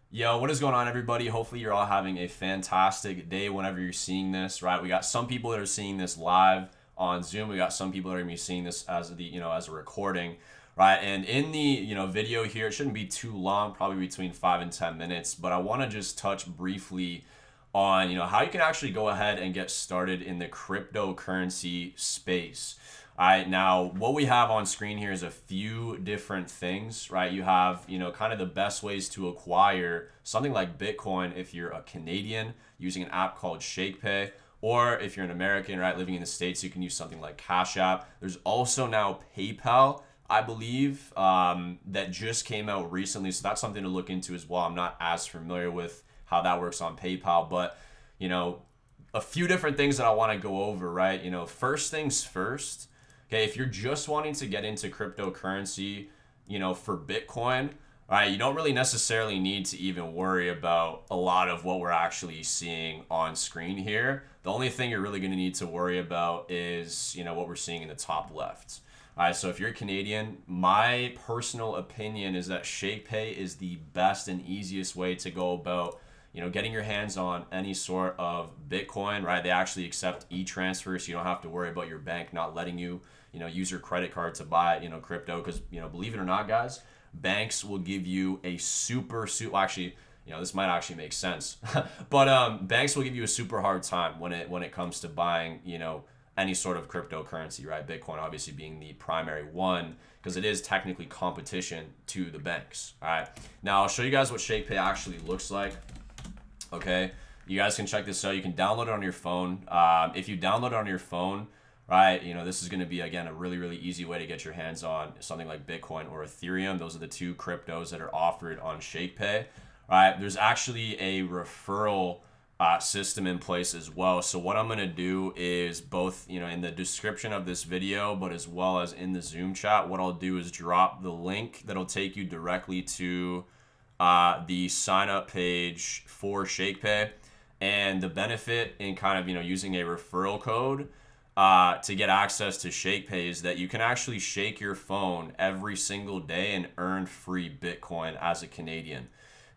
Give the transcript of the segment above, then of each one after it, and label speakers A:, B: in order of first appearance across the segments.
A: Yo, what is going on, everybody? Hopefully, you're all having a fantastic day whenever you're seeing this, right? We got some people that are seeing this live on Zoom. We got some people that are gonna be seeing this as as a recording, right? And in the, video here, it shouldn't be too long, probably between 5 and 10 minutes, but I want to just touch briefly on, how you can actually go ahead and get started in the cryptocurrency space. All right, now what we have on screen here is a few different things, right? You have, kind of the best ways to acquire something like Bitcoin if you're a Canadian using an app called ShakePay, or if you're an American, right, living in the States, you can use something like Cash App. There's also now PayPal, I believe, that just came out recently. So that's something to look into as well. I'm not as familiar with how that works on PayPal, but, you know, a few different things that I want to go over, right? First things first. Okay, if you're just wanting to get into cryptocurrency, for Bitcoin, right, you don't really necessarily need to even worry about a lot of what we're actually seeing on screen here. The only thing you're really going to need to worry about is, what we're seeing in the top left. All right, so if you're Canadian, my personal opinion is that ShakePay is the best and easiest way to go about getting your hands on any sort of Bitcoin, right? They actually accept e-transfer, so you don't have to worry about your bank not letting you, use your credit card to buy, crypto. Because, believe it or not, guys, banks will give you a well, actually, this might actually make sense, but banks will give you a super hard time when it comes to buying, any sort of cryptocurrency, right? Bitcoin obviously being the primary one because it is technically competition to the banks. All right. Now I'll show you guys what ShakePay actually looks like. Okay, you guys can check this out. You can download it on your phone. If you download it on your phone, right, this is going to be, again, a really, really easy way to get your hands on something like Bitcoin or Ethereum. Those are the two cryptos that are offered on ShakePay. Right, there's actually a referral system in place as well. So what I'm going to do is both, in the description of this video, but as well as in the Zoom chat, what I'll do is drop the link that'll take you directly to the sign up page for ShakePay. And the benefit in kind of, using a referral code to get access to ShakePay is that you can actually shake your phone every single day and earn free Bitcoin as a Canadian.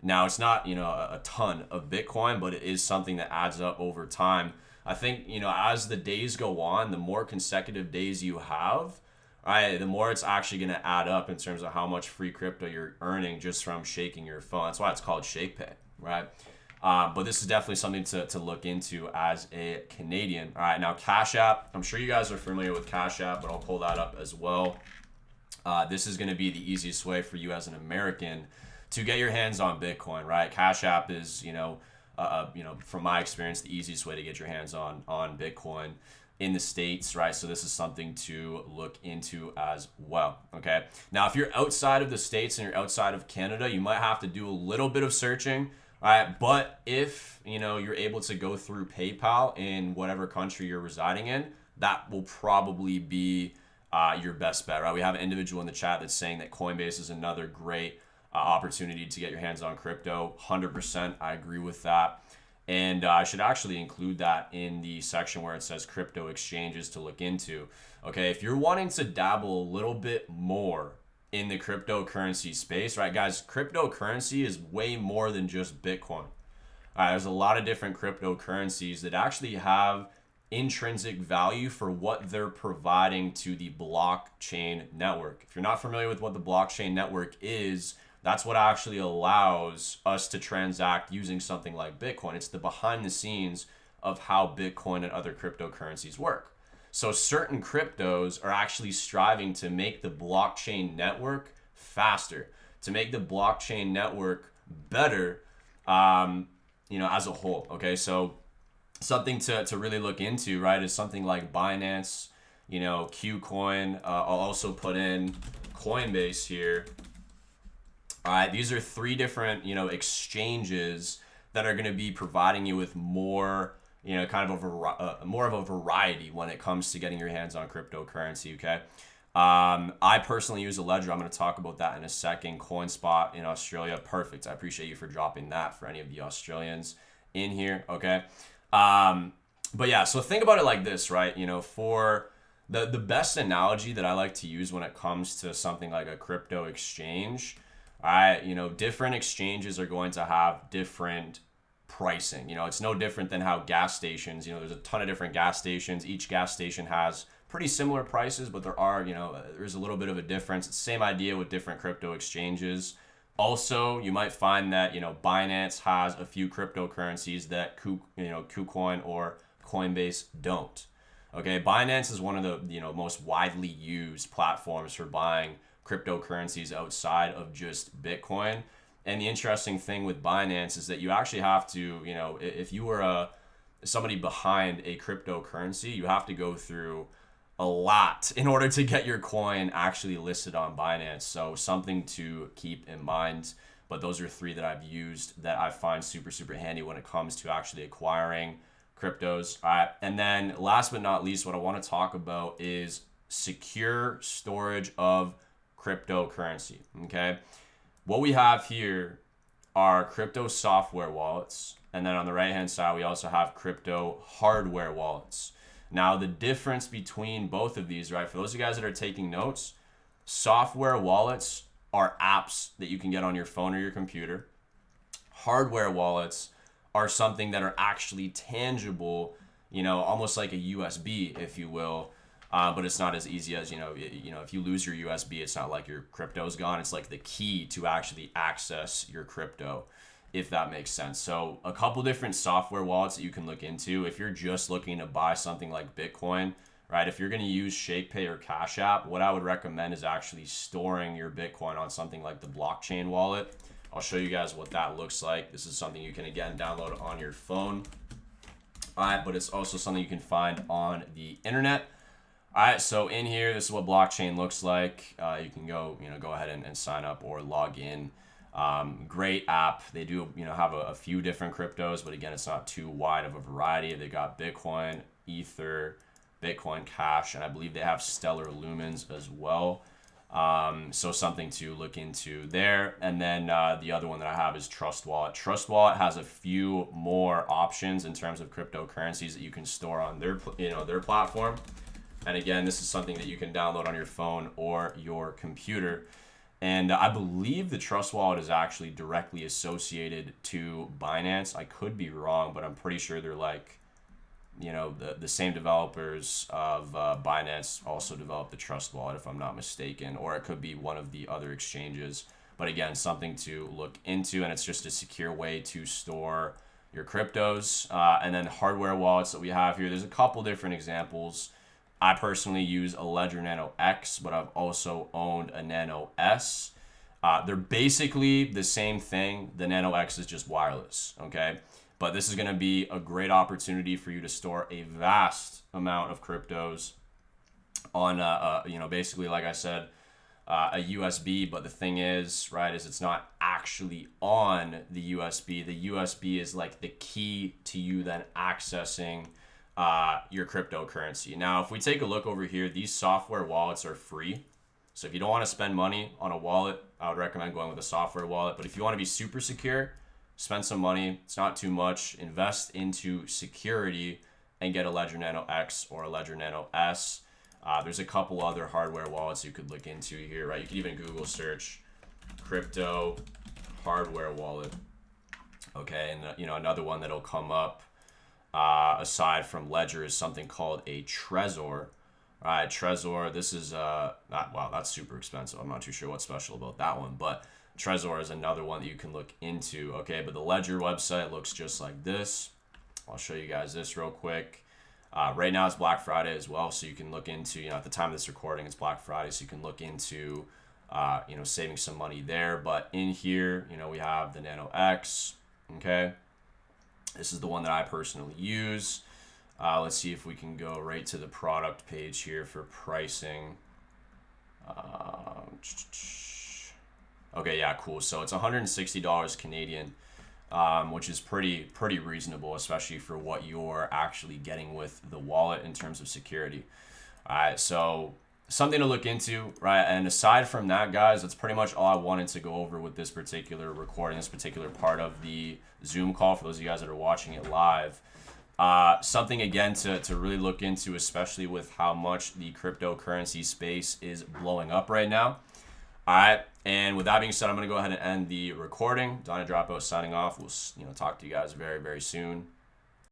A: Now, it's not, a ton of Bitcoin, but it is something that adds up over time. I think, as the days go on, the more consecutive days you have, right, the more it's actually going to add up in terms of how much free crypto you're earning just from shaking your phone. That's why it's called ShakePay, right? But this is definitely something to look into as a Canadian. All right, now Cash App. I'm sure you guys are familiar with Cash App, but I'll pull that up as well. This is going to be the easiest way for you as an American to get your hands on Bitcoin, right? Cash App is, from my experience, the easiest way to get your hands on Bitcoin in the States, right? So this is something to look into as well, okay? Now, if you're outside of the States and you're outside of Canada, you might have to do a little bit of searching, right? But if, you're able to go through PayPal in whatever country you're residing in, that will probably be your best bet, right? We have an individual in the chat that's saying that Coinbase is another great opportunity to get your hands on crypto. 100%, I agree with that. And I should actually include that in the section where it says crypto exchanges to look into. Okay, if you're wanting to dabble a little bit more in the cryptocurrency space, right, guys, cryptocurrency is way more than just Bitcoin. All right, there's a lot of different cryptocurrencies that actually have intrinsic value for what they're providing to the blockchain network. If you're not familiar with what the blockchain network is, that's what actually allows us to transact using something like Bitcoin. It's the behind the scenes of how Bitcoin and other cryptocurrencies work. So certain cryptos are actually striving to make the blockchain network faster, to make the blockchain network better, as a whole. Okay, so something to really look into, right, is something like Binance, Qcoin. I'll also put in Coinbase here. All right, these are three different, exchanges that are going to be providing you with more, kind of more of a variety when it comes to getting your hands on cryptocurrency. Okay, I personally use a ledger. I'm going to talk about that in a second. CoinSpot in Australia, perfect. I appreciate you for dropping that for any of the Australians in here. Okay, but yeah, so think about it like this, right? For the best analogy that I like to use when it comes to something like a crypto exchange. All right, different exchanges are going to have different pricing. It's no different than how gas stations, there's a ton of different gas stations. Each gas station has pretty similar prices, but there's a little bit of a difference. It's the same idea with different crypto exchanges. Also, you might find that, Binance has a few cryptocurrencies that KuCoin or Coinbase don't. Okay, Binance is one of the, most widely used platforms for buying cryptocurrencies outside of just Bitcoin. And the interesting thing with Binance is that you actually have to, if you were somebody behind a cryptocurrency, you have to go through a lot in order to get your coin actually listed on Binance. So something to keep in mind. But those are 3 that I've used that I find super, super handy when it comes to actually acquiring cryptos. All right. And then last but not least, what I want to talk about is secure storage of cryptocurrency. Okay. What we have here are crypto software wallets. And then on the right hand side, we also have crypto hardware wallets. Now, the difference between both of these, right, for those of you guys that are taking notes, software wallets are apps that you can get on your phone or your computer. Hardware wallets are something that are actually tangible, almost like a USB, if you will. But it's not as easy as, if you lose your USB, it's not like your crypto's gone. It's like the key to actually access your crypto, if that makes sense. So a couple different software wallets that you can look into. If you're just looking to buy something like Bitcoin, right? If you're going to use ShakePay or Cash App, what I would recommend is actually storing your Bitcoin on something like the blockchain wallet. I'll show you guys what that looks like. This is something you can, again, download on your phone. All right, but it's also something you can find on the internet. All right, so in here, this is what blockchain looks like. You can go ahead and sign up or log in. Great app. They do, have a few different cryptos, but again, it's not too wide of a variety. They got Bitcoin, Ether, Bitcoin Cash, and I believe they have Stellar Lumens as well. So something to look into there. And then the other one that I have is Trust Wallet. Trust Wallet has a few more options in terms of cryptocurrencies that you can store on their platform. And again, this is something that you can download on your phone or your computer. And I believe the Trust Wallet is actually directly associated to Binance. I could be wrong, but I'm pretty sure they're like, the same developers of Binance also developed the Trust Wallet, if I'm not mistaken, or it could be one of the other exchanges. But again, something to look into, and it's just a secure way to store your cryptos. And then hardware wallets that we have here, there's a couple different examples. I personally use a Ledger Nano X, but I've also owned a Nano S. They're basically the same thing. The Nano X is just wireless, okay? But this is going to be a great opportunity for you to store a vast amount of cryptos on, basically, like I said, a USB. But the thing is, right, is it's not actually on the USB. The USB is like the key to you then accessing your cryptocurrency. Now, if we take a look over here, these software wallets are free. So if you don't want to spend money on a wallet, I would recommend going with a software wallet. But if you want to be super secure, spend some money. It's not too much. Invest into security and get a Ledger Nano X or a Ledger Nano S. There's a couple other hardware wallets you could look into here, right? You could even Google search crypto hardware wallet. Okay, and another one that'll come up aside from Ledger is something called a Trezor. All right, Trezor, this is, wow, that's super expensive. I'm not too sure what's special about that one, but Trezor is another one that you can look into, okay? But the Ledger website looks just like this. I'll show you guys this real quick. Right now it's Black Friday as well, so you can look into, at the time of this recording, it's Black Friday, so you can look into, saving some money there. But in here, we have the Nano X, okay? This is the one that I personally use. Let's see if we can go right to the product page here for pricing. Okay, yeah, cool. So it's $160 Canadian, which is pretty reasonable, especially for what you're actually getting with the wallet in terms of security. All right, so something to look into, right? And aside from that, guys, that's pretty much all I wanted to go over with this particular recording, this particular part of the Zoom call for those of you guys that are watching it live. Something, again, to really look into, especially with how much the cryptocurrency space is blowing up right now. All right. And with that being said, I'm going to go ahead and end the recording. Donnie Dropout signing off. We'll talk to you guys very, very soon.